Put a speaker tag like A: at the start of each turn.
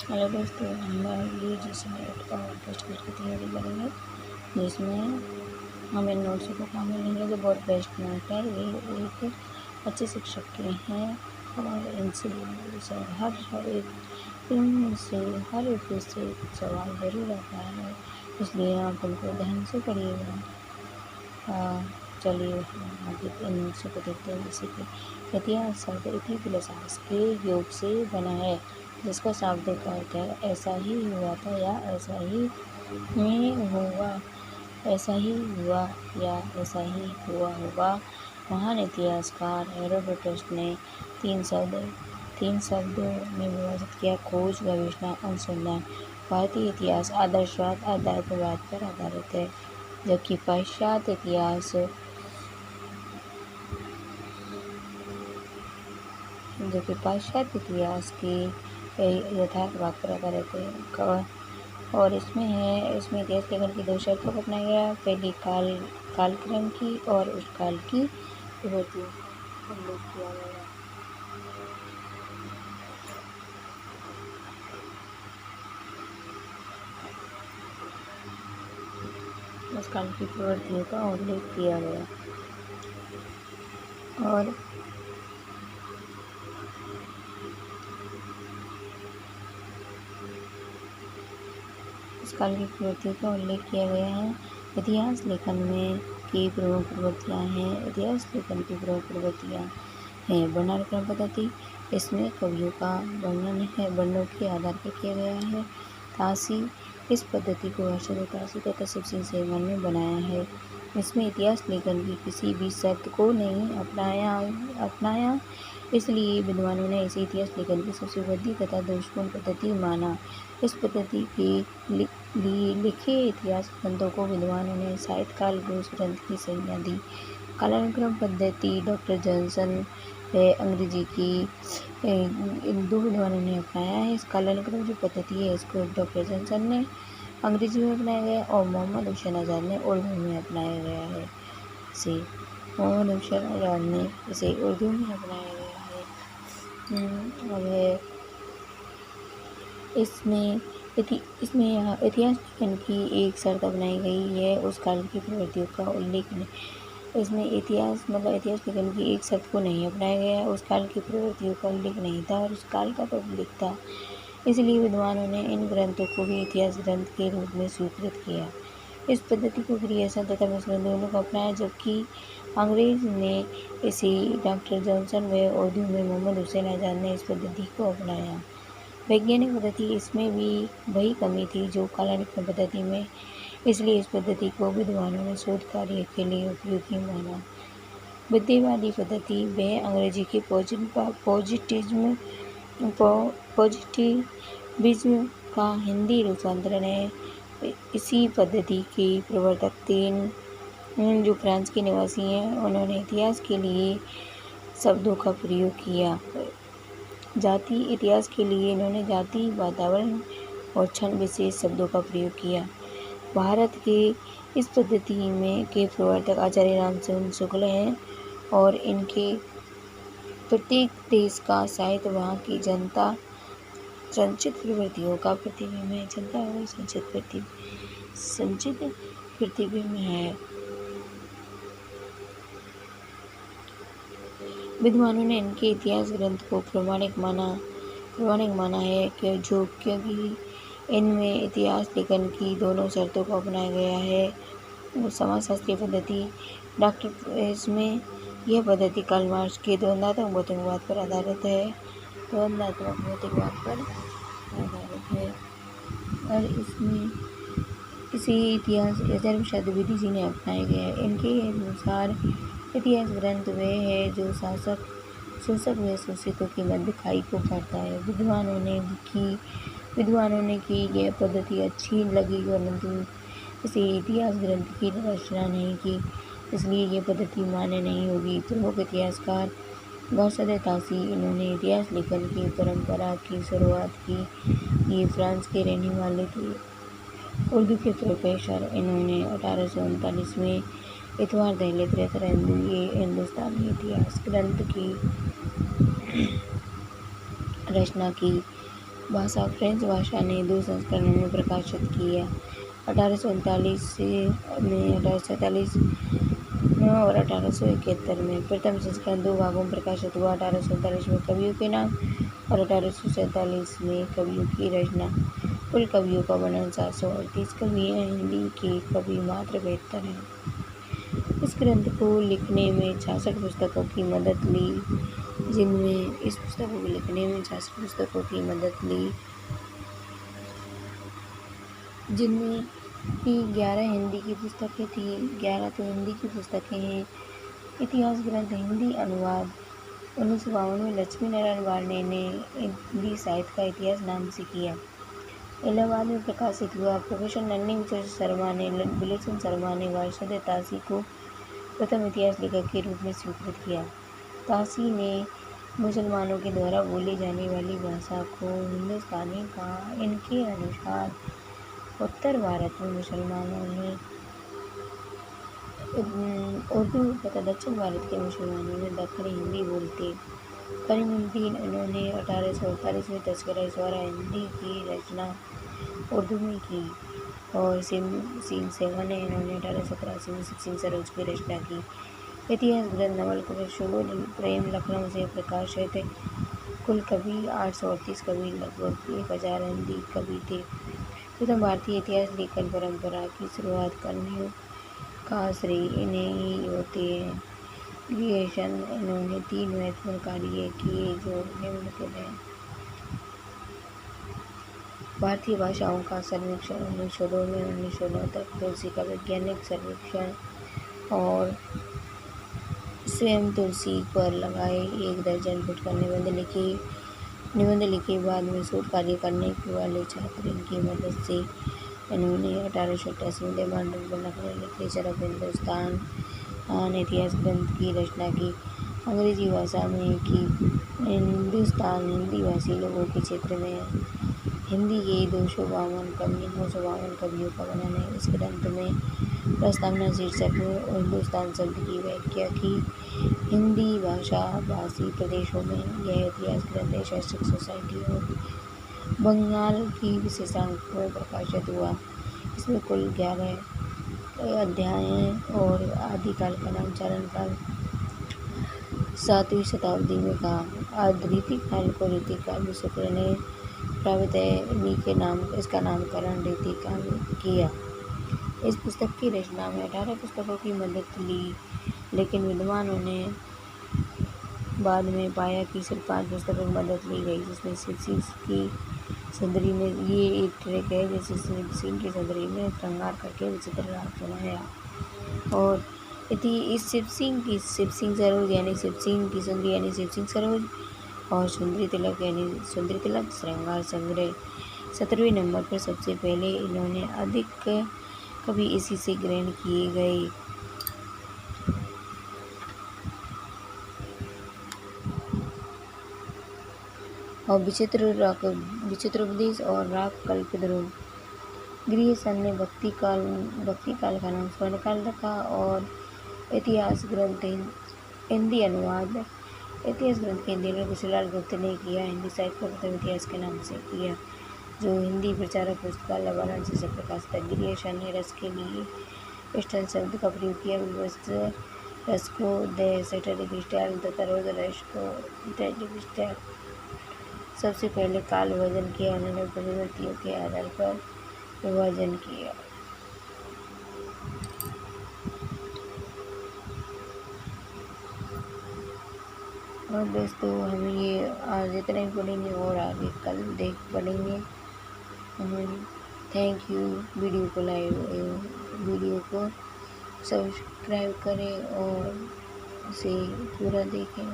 A: Hello दोस्तों, हम UGC net का टेस्ट की तैयारी करेंगे, जिसमें हम इन नोट्स को काम में लेंगे जो बहुत बेस्ट नोट है। ये एक अच्छे शिक्षक के हैं और इनसे हर एक से सवाल ज़रूर आता है, इसलिए आप इनको ध्यान से पढ़िएगा। चलिए हम आगे इन नोट्स को देखते हैं। जैसे कि इतिहास शब्द इति प्लस आस के योग से बना है, जिसका शाब्दिक अर्थ है ऐसा ही हुआ था या ऐसा ही हुआ, ऐसा ही हुआ या ऐसा ही हुआ होगा। महान इतिहासकार हेरोडोटस ने तीन शब्दों में विभाजित किया: खोज, गवेषणा, अनुसंधान। भारतीय इतिहास आदर्शवाद आधारवाद पर आधारित है, जबकि पाश्चात्य इतिहास के यथार्थवाद पर आधारित है। और इसमें इतिहास लेखन की दो शर्तों को अपनाया गया। पहली कालक्रम की और उस काल की प्रवृत्तियों का उल्लेख किया गया। उस काल की प्रवृत्तियों का उल्लेख किया गया और उस काल की प्रवृत्तियों का उल्लेख किया गया है। इतिहास लेखन में की प्रमुख प्रवृत्तियाँ हैं। इतिहास लेखन की प्रमुख प्रवृत्तियाँ हैं वर्णानुक्रम पद्धति, इसमें कवियों का वर्णन है वर्णों के आधार पर किया गया है। तासी, इस पद्धति को हर्षद तासी तथा शिवसिंह सेहगन ने बनाया है। इसमें इतिहास लेखन की किसी भी शर्त को नहीं अपनाया, इसलिए विद्वानों ने इसे इतिहास लेखन की सबसे वृद्धि तथा दोषपूर्ण पद्धति माना। इस पद्धति के लिए लिखे इतिहास ग्रंथों को विद्वानों ने साहित्यकाल घोष ग्रंथ की संज्ञा दी। कालानुक्रम पद्धति डॉक्टर जॉनसन व अंग्रेजी की इन दो विद्वानों ने अपनाया है। इस कालानुक्रम जो पद्धति है इसको डॉक्टर जॉनसन ने अंग्रेजी में अपनाया गया और मोहम्मद हुसैन आज़ाद ने उर्दू में अपनाया गया है। मोहम्मद हुसैन आज़ाद ने इसे उर्दू में अपनाया गया है। इसमें इतिहास लेखन की एक शर्त अपनाई गई है, उस काल की प्रवृत्तियों का उल्लेख नहीं। इसमें इतिहास लेखन की एक शर्त को नहीं अपनाया गया, उस काल की प्रवृत्तियों का उल्लेख नहीं था और उस काल का तो उल्लेख था, इसलिए विद्वानों ने इन ग्रंथों को भी इतिहास ग्रंथ के रूप में स्वीकृत किया। इस पद्धति को ग्रीसन तथा मुस्लिम दोनों को अपनाया, जबकि अंग्रेज ने इसे डॉक्टर जॉनसन व उर्दू में मोहम्मद हुसैन आज़ाद ने इस पद्धति को अपनाया। वैज्ञानिक पद्धति, इसमें भी वही कमी थी जो कालानुक्रम पद्धति में, इसलिए इस पद्धति को विद्वानों ने शोध कार्य के लिए उपयोगी माना। बुद्धिवादी पद्धति, वह अंग्रेजी के पॉजिटिविज्म का हिंदी रूपांतरण है। इसी पद्धति के प्रवर्तक तीन जो फ्रांस के निवासी हैं, उन्होंने इतिहास के लिए शब्दों का प्रयोग किया। इतिहास के लिए इन्होंने जाति, वातावरण और क्षण विशेष शब्दों का प्रयोग किया। भारत के इस पद्धति में के प्रवर्तक आचार्य रामचंद्र शुक्ल हैं और इनके प्रत्येक देश का साहित्य वहाँ की जनता संचित प्रवृत्तियों का प्रतिबिंब है। जनता और संचित प्रतिबिंब है। विद्वानों ने इनके इतिहास ग्रंथ को प्रमाणिक माना है क्योंकि इनमें इतिहास लेखन की दोनों शर्तों को अपनाया गया है। समाजशास्त्रीय पद्धति इसमें यह पद्धति कार्ल मार्क्स के द्वंद्वात्मक भौतिकवाद पर आधारित है और इसमें इसे इतिहास धर्मशास्त्र विधि जी ने अपनाया गया है। इनके अनुसार इतिहास ग्रंथ वह है जो शोषक व शोषितों के मध्य खाई को भरता है। विद्वानों ने की यह पद्धति अच्छी लगी, परंतु इसे इतिहास ग्रंथ की रचना नहीं की, इसलिए यह पद्धति मान्य नहीं होगी। प्रमुख इतिहासकार गौसद तासी, इन्होंने इतिहास लेखन की परंपरा की शुरुआत की। ये फ्रांस के रहने वाले थे, उर्दू के प्रोफेसर। इन्होंने 1839 में इतवार दहलीज हिंदुस्तानी इतिहास ग्रंथ की रचना की। भाषा फ्रेंच भाषा ने 2 संस्करणों में प्रकाशित की है। 1839 में 1847 और 1871 में। प्रथम संस्करण 2 भागों में प्रकाशित हुआ। 1847 में कवियों के नाम और 1847 में कवियों की रचना। कुल कवियों का वर्णन 738 कवि हैं। हिंदी के कवि मात्र 72 हैं। इस ग्रंथ को लिखने में 66 पुस्तकों की मदद ली, जिनमें 11 हिंदी की पुस्तकें थी, 11 तो हिंदी की पुस्तकें हैं। इतिहास ग्रंथ हिंदी अनुवाद 1952 में लक्ष्मी नारायण वार्णे ने हिंदी साहित्य का इतिहास नाम से किया। इलाहाबाद में प्रकाशित हुआ। प्रोफेसर नन्ही विलोचन शर्मा ने वारिसुद्दीन तासी को प्रथम इतिहास लेखक के रूप में स्वीकृत किया। तासी ने मुसलमानों के द्वारा बोली जाने वाली भाषा को हिंदुस्तानी कहा। इनके अनुसार उत्तर भारत में मुसलमानों ने उर्दू तथा दक्षिण भारत के मुसलमानों ने दक्खनी हिंदी बोलते। करीमुद्दीन इन्होंने 1848 में तज़किरा द्वारा हिंदी की रचना उर्दू में की और सिंह सेवा ने इन्होंने 1887 में सिंह सरोज की रचना की। इतिहास ग्रंथ नवल कुमार शुभ प्रेम लखनऊ से प्रकाशित है। कुल कवि 838 कवि, लगभग 1000 हिंदी कवि थे। प्रथम भारतीय इतिहास लेखन परंपरा की शुरुआत करने का श्रेय इन्हें ही होते हैं। ग्रीयेशन इन्होंने 3 महत्वपूर्ण कार्य किए जो निम्नलिखित हैं। भारतीय भाषाओं का सर्वेक्षण 1902 में 1909 तक, तुलसी का वैज्ञानिक सर्वेक्षण और स्वयं तुलसी पर लगाए 1 दर्जन फुटकर निबंध लिखे। बाद में शोध कार्य करने वाले छात्र इनकी मदद से इन्होंने 1888 में लखनऊ लिटरेचर ऑफ हिंदुस्तान इतिहास ग्रंथ की रचना की। अंग्रेजी भाषा में कि हिंदुस्तान हिंदी भाषी लोगों के क्षेत्र में है। हिंदी के 952 कवियों का वर्णन है। इस ग्रंथ में प्रस्तावना शीर्षक हिंदुस्तान शब्द की व्याख्या की। हिंदी भाषा भाषी प्रदेशों में यह इतिहास ग्रंथ शैक्षिक सोसाइटी और बंगाल की विशेषांक में प्रकाशित हुआ। इसमें कुल 11 अध्याय हैं और आदिकाल का नाम चारणकाल 7वीं शताब्दी में कहा। रीतिकाल को रीतिकाल शुक्र ने प्रावत इसका नामकरण रीतिकाल किया। इस पुस्तक की रचना में 18 पुस्तकों की मदद ली, लेकिन विद्वानों ने बाद में पाया कि सिर्फ 5 पुस्तकों की मदद ली गई, जिसमें शिव की सुंदरी ने ये एक ट्रैक है जैसे शिव की सुंदरी ने श्रृंगार करके विचित्र राग सुनाया। और इस शिव सिंह सरोज यानी शिव सिंह की सुंदरी यानी शिव सिंह सरोज और सुंदरी तिलक यानी सुंदरी तिलक श्रृंगार संग्रह 17वें नंबर पर सबसे पहले इन्होंने अधिक कवि इसी से ग्रहण किए गए। और विचित्र उपदेश और राग कल्पद्रुम। ग्रीयेशन ने भक्ति काल का नाम स्वर्णकाल रखा और इतिहास ग्रंथ हिंदी अनुवाद इतिहास ग्रंथ के हिंदी अनुवाद शिवलाल गुप्त ने किया। हिंदी साहित्य का प्रथम इतिहास के नाम से किया, जो हिंदी प्रचारक पुस्तकालय वाराणसी से प्रकाशित है। ग्रीयेशन ने रस के लिए स्टाइल शब्द का प्रयोग किया। विवस्त्र रस को द सैटिरिक स्टाइल तथा रोज रस को ट्रेजिक स्टाइल। सबसे पहले काल विभाजन किया, उन्होंने प्रवृत्तियों के आधार पर विभाजन किया। और दोस्तों हम ये आज इतना ही पढ़ेंगे और आगे कल पढ़ेंगे। Thank you. वीडियो को सब्सक्राइब करें और इसे पूरा देखें।